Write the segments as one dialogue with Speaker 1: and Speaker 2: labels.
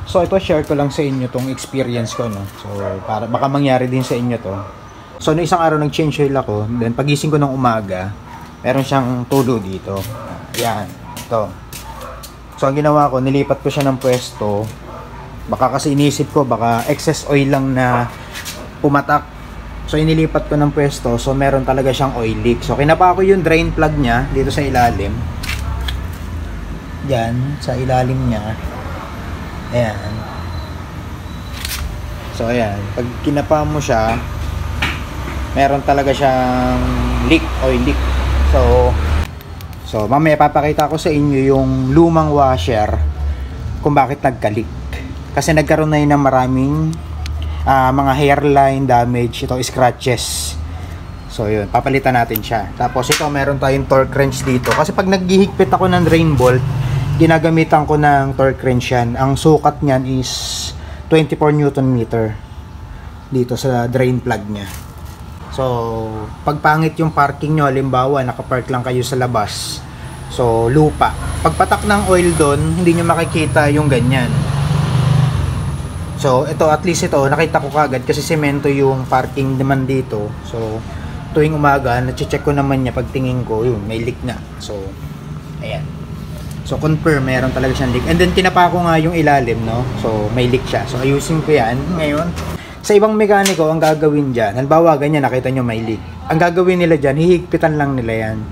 Speaker 1: So ito, share ko lang sa inyo tong experience ko, no. So para baka mangyari din sa inyo to. So no, isang araw nag-change oil ako, then pagising ko ng umaga, meron siyang tulo dito. Ayan, ito. So ang ginawa ko, nilipat ko siya ng pwesto. Baka kasi inisip ko baka excess oil lang na pumatak. So inilipat ko ng pwesto, so meron talaga siyang oil leak. So kinapa ko yung drain plug niya dito sa ilalim. Diyan, sa ilalim niya. Ayan. So ayan, pag kinapa mo siya, meron talaga siyang leak, oil leak. So mamaya papakita ko sa inyo yung lumang washer kung bakit nagka-leak. Kasi nagkaroon na yun ng maraming mga hairline damage, ito scratches. So yun, papalitan natin siya. Tapos ito, meron tayong torque wrench dito. Kasi pag naghihigpit ako ng drain bolt, ginagamitan ko ng torque wrench yan. Ang sukat niyan is 24 Newton meter dito sa drain plug niya. So, pag pangit yung parking nyo, halimbawa, nakapark lang kayo sa labas. So, lupa. Pagpatak ng oil doon, hindi nyo makikita yung ganyan. So, ito, at least ito, nakita ko kagad kasi semento yung parking naman dito. So, tuwing umaga, na-check ko naman niya pagtingin ko, yun, may leak na. So, ayan. So, confirm, mayroon talaga siyang leak. And then, tinapa ko nga yung ilalim, no? So, may leak siya. So, ayusin ko yan. Ngayon, sa ibang mekaniko, ang gagawin dyan, halimbawa, ganyan, nakita nyo may leak. Ang gagawin nila dyan, hihigpitan lang nila yan.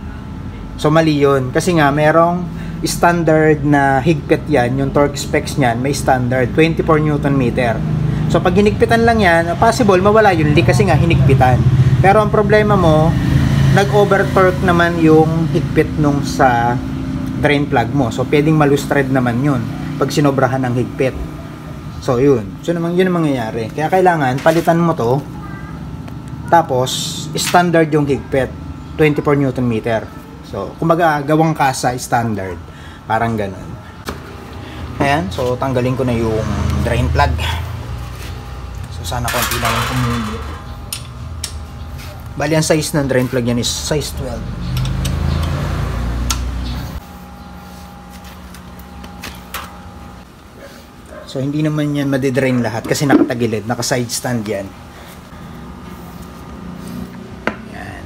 Speaker 1: So, mali yun. Kasi nga, merong standard na higpit yan. Yung torque specs niyan, may standard, 24 Newton meter. So, pag hinigpitan lang yan, possible, mawala yung leak kasi nga, hinigpitan. Pero, ang problema mo, nag-over torque naman yung higpit nung sa drain plug mo. So, pwedeng malustred naman yun pag sinobrahan ng higpit. So, yun. So, yun ang mangyayari. Kaya kailangan, palitan mo to. Tapos, standard yung higpit. 24 Newton meter. So, kumbaga, gawang kasa, standard. Parang ganun. Ayan. So, tanggalin ko na yung drain plug. So, sana konti lang yung kumuli. Bali, ang size ng drain plug yan is size 12. So, hindi naman yan madidrain lahat kasi nakatagilid, naka-side stand yan. Yan.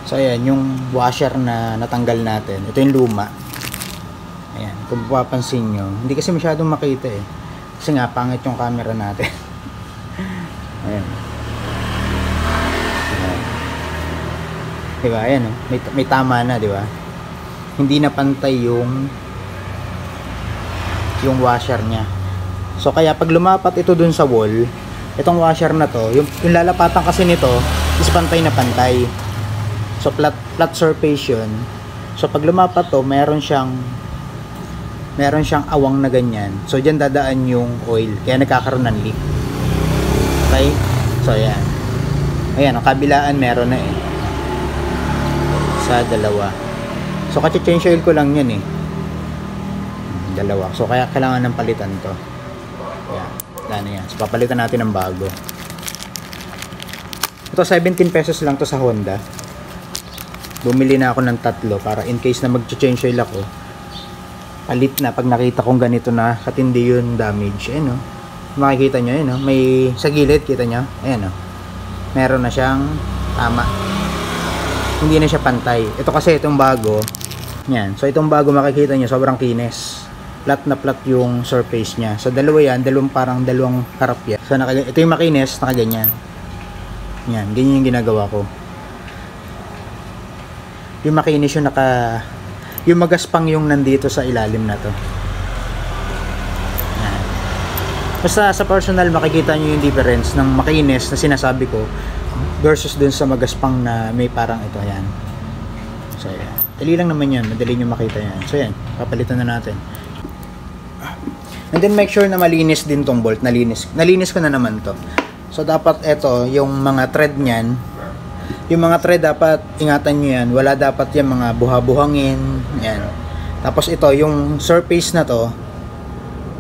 Speaker 1: So, ayan, yung washer na natanggal natin. Ito yung luma. Ayan, kung papansin nyo. Hindi kasi masyadong makita eh. Kasi nga, pangit yung camera natin. Ayan. Diba, ayan oh. May tama na, diba? Hindi na pantay yung washer niya. So kaya pag lumapat ito dun sa wall, itong washer na to, yung lalapatan kasi nito is pantay na pantay. So flat surface yun. So pag lumapat to, meron siyang awang na ganyan. So diyan dadaan yung oil, kaya nagkakaroon ng leak. Okay? So ayan. Ayan, ang kabilaan meron na eh. Sa dalawa. So, kasi change oil ko lang yan eh. Dalawa. So, kaya kailangan ng palitan to. Yan. Wala na yan. So, papalitan natin ng bago. Ito, 17 pesos lang to sa Honda. Bumili na ako ng tatlo para in case na mag-change oil ako. Palit na pag nakita kong ganito na katindi yung damage. Ayan o. Makikita nyo yun o. May sa gilid, kita nyo. Ayan o. Meron na siyang tama. Hindi na siya pantay. Ito kasi itong bago. Yan. So itong bago makikita nyo sobrang kinis. Flat na flat yung surface niya. So dalawa yan, parang dalawang harap yan. So ito yung makinis, nakaganyan. Yan, ganyan yung ginagawa ko. Yung makinis yung magaspang yung nandito sa ilalim na to. Yan. Basta sa personal makikita nyo yung difference ng makinis na sinasabi ko versus dun sa magaspang na may parang ito. Yan. So yan. Dali lang naman yan. Madali nyo makita yan. So yan. Papalitan na natin. And then make sure na malinis din tong bolt. Nalinis ko na naman to. So dapat ito, yung mga thread nyan. Yung mga thread dapat ingatan nyo yan. Wala dapat yung mga buha-buhangin. Yan. Tapos ito, yung surface na to,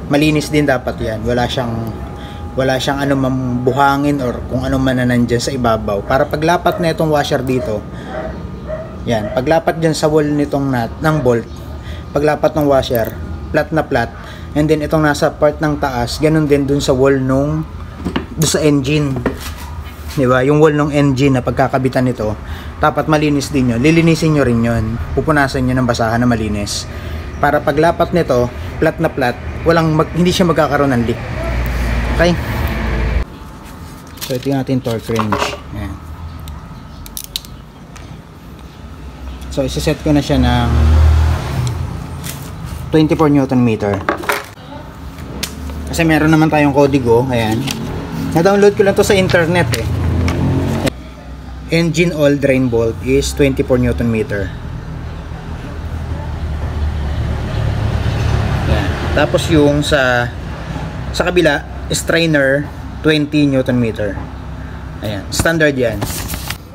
Speaker 1: malinis din dapat yan. Wala siyang anumang buhangin or kung ano man na nandyan sa ibabaw. Para paglapat na itong washer dito, Yan, paglapat dyan sa wall nitong nut, ng bolt, paglapat ng washer, flat na flat, and then itong nasa part ng taas, ganun din dun sa wall nung, dun sa engine. Diba? Yung wall ng engine na pagkakabitan nito, dapat malinis din yun. Lilinisin nyo rin yun. Pupunasan nyo ng basahan na malinis. Para paglapat nito, flat na flat, hindi siya magkakaroon ng leak. Okay? So, ito yung ating torque wrench. Ayan. So, isa-set ko na siya ng 24 Newton meter. Kasi meron naman tayong kodigo. Ayan. Na-download ko lang to sa internet eh. Engine oil drain bolt is 24 Newton meter. Ayan. Tapos yung sa kabila, strainer 20 Newton meter. Ayan. Standard yan.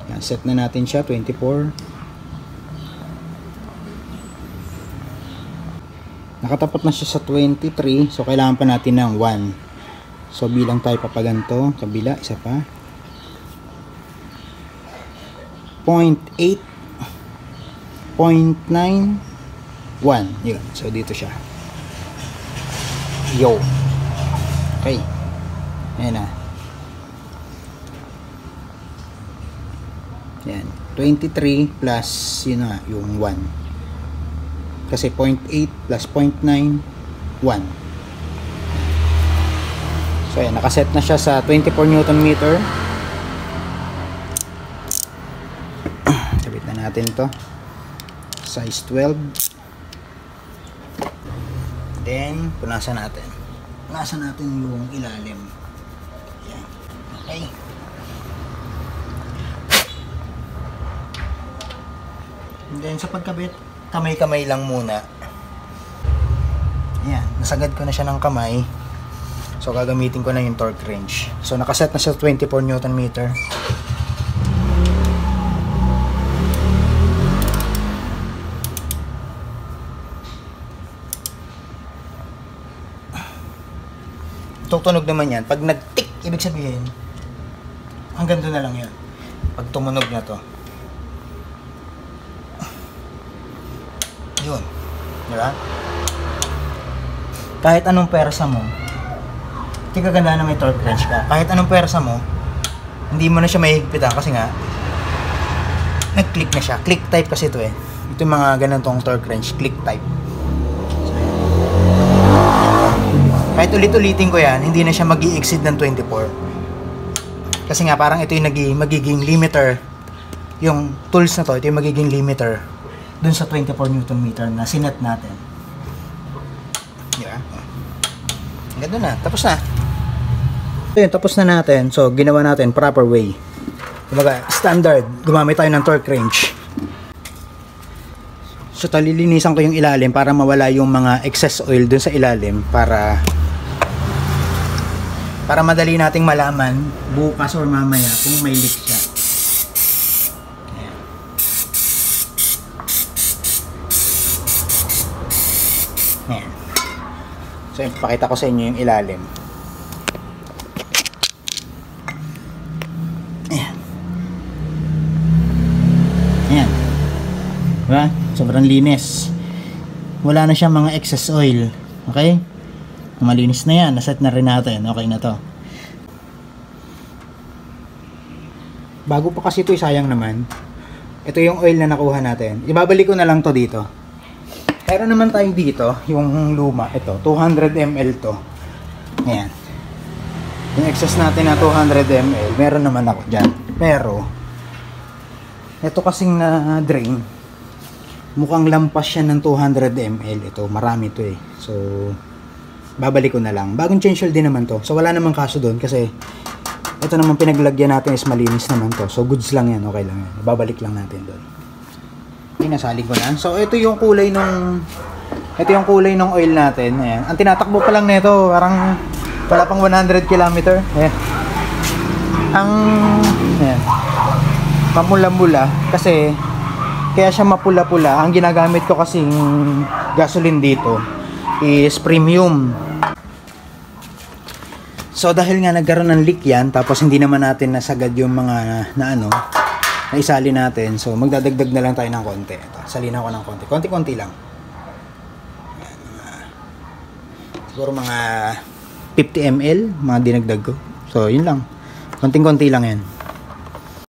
Speaker 1: Ayan. Set na natin siya 24. Nakatapat na siya sa 23. So, kailangan pa natin ng 1. So, bilang tayo papaganto. Kabila, isa pa. 0.8. 0.9. 1. Yun. So, dito siya. Yo. Okay. Ayan na. Ayan. 23 plus, yun na, yung 1. Kasi 0.8 plus 0.9, 1. So, ayan, nakaset na siya sa 24 Newton meter. Sabit na natin to. Size 12. Then, punasan natin. Punasan natin yung ilalim. Ayan. Okay. And then, sa pagkabit, kamay-kamay lang muna. Ayan, nasagad ko na siya ng kamay. So, gagamitin ko na yung torque wrench. So, nakaset na siya 24 Newton meter. Tutunog naman yan. Pag nag-tick, ibig sabihin, hanggang doon na lang yan. Pag tumunog na to. Yun. Diba? Kahit anong persa mo, hindi kaganda na may torque wrench ka. Kahit anong persa mo, hindi mo na siya mahihigpitan kasi nga, nag-click na siya. Click type kasi ito eh. Ito yung mga ganitong torque wrench, click type. So, kahit ulit-ulitin ko yan, hindi na siya mag-i-exceed ng 24. Kasi nga, parang ito yung magiging limiter. Yung tools na to, ito yung magiging limiter dun sa 24 Newton meter na sinet natin. Yeah. Ganda na. Tapos na. So yun, tapos na natin. So, ginawa natin proper way. Kumbaga, standard. Gumamit tayo ng torque wrench. So, talilinisan ko yung ilalim para mawala yung mga excess oil dun sa ilalim para madali nating malaman bukas or mamaya kung may leak siya. Ayan. So, ipakita ko sa inyo yung ilalim. Ayan. Ayan. Diba? Sobrang linis. Wala na siyang mga excess oil. Okay? Malinis na yan. Naset na rin natin. Okay na to. Bago pa kasi ito, sayang naman. Ito yung oil na nakuha natin. Ibabalik ko na lang to dito. Meron naman tayo dito, yung luma, ito, 200 ml to. Ayan. Yung excess natin na 200 ml, meron naman ako dyan. Pero, ito kasing na drain, mukhang lampas siya ng 200 ml. Ito, marami to eh. So, babalik ko na lang. Bagong change oil din naman to. So, wala namang kaso doon kasi ito naman pinaglagyan natin is malinis naman to. So, goods lang yan, okay lang yan. Babalik lang natin doon. Pinasalig ko na. So, ito yung kulay nung oil natin. Ayan. Ang tinatakbo pa lang nito, parang wala pang 100 km. Ayan. Ayan. Mamula-mula. Kasi, kaya siya mapula-pula. Ang ginagamit ko kasing gasoline dito is premium. So, dahil nga nagkaroon ng leak yan, tapos hindi naman natin nasagad yung mga na isali natin. So, magdadagdag na lang tayo ng konti. Ito, salina ko ng konti. Konti-konti lang. Ayan, siguro mga 50 ml, mga dinagdag ko. So, yun lang. Konting-konti lang yan.